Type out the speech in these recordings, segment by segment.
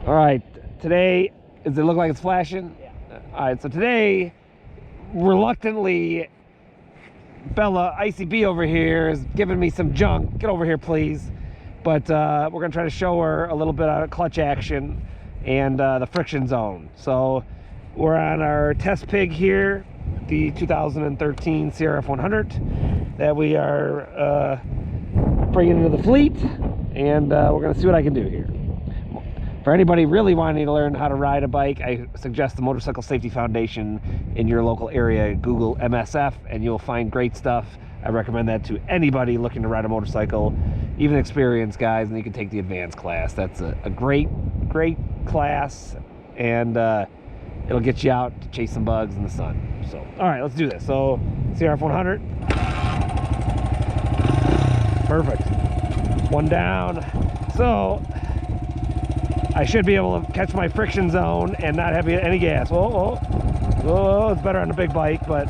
All right, today, does it look like it's flashing? Yeah. All right, so today, reluctantly, Bella, Icey B over here is giving me some junk. Get over here, please. But we're gonna try to show her a little bit of clutch action and the friction zone. So we're on our test pig here, the 2013 CRF 100 that we are bringing into the fleet, and we're gonna see what I can do here. For anybody really wanting to learn how to ride a bike, I suggest the Motorcycle Safety Foundation in your local area. Google MSF and you'll find great stuff. I recommend that to anybody looking to ride a motorcycle, even experienced guys, and you can take the advanced class. That's a great class, and it'll get you out to chase some bugs in the sun. So, all right, let's do this. So, CRF 100. Perfect. One down. So, I should be able to catch my friction zone and not have any gas. Whoa, it's better on the big bike, but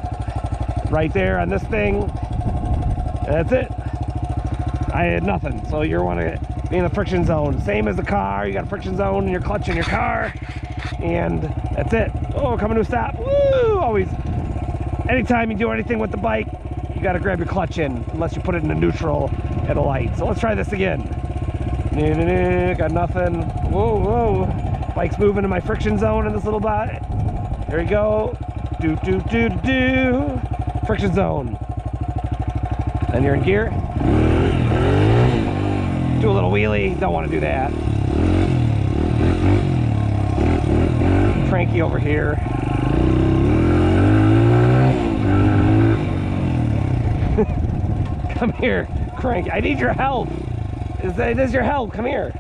right there on this thing, that's it. I had nothing. So you want to be in the friction zone. Same as the car, you got a friction zone in your clutch in your car, and that's it. Oh, coming to a stop. Woo! Always, anytime you do anything with the bike, you got to grab your clutch in, unless you put it in a neutral at a light. So let's try this again. Got nothing. Whoa. Bike's moving in my friction zone in this little bite. There we go. Do. Friction zone. Then you're in gear. Do a little wheelie. Don't want to do that. Cranky over here. Come here, Cranky. I need your help. It is your help. Come here.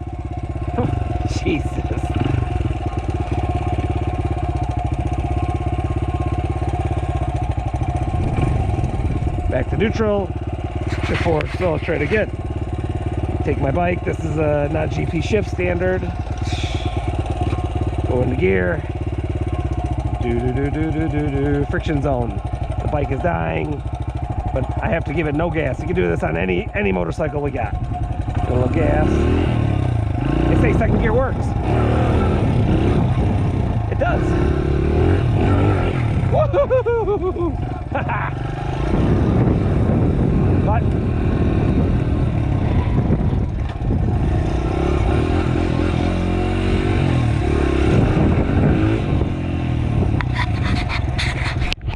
Jesus. Back to neutral. Shift forward. So let's try it again. Take my bike. This is a not GP shift standard. Go into gear. Do. Friction zone. The bike is dying, but I have to give it no gas. You can do this on any motorcycle we got. A little gas. They say second gear works. It does. Woo!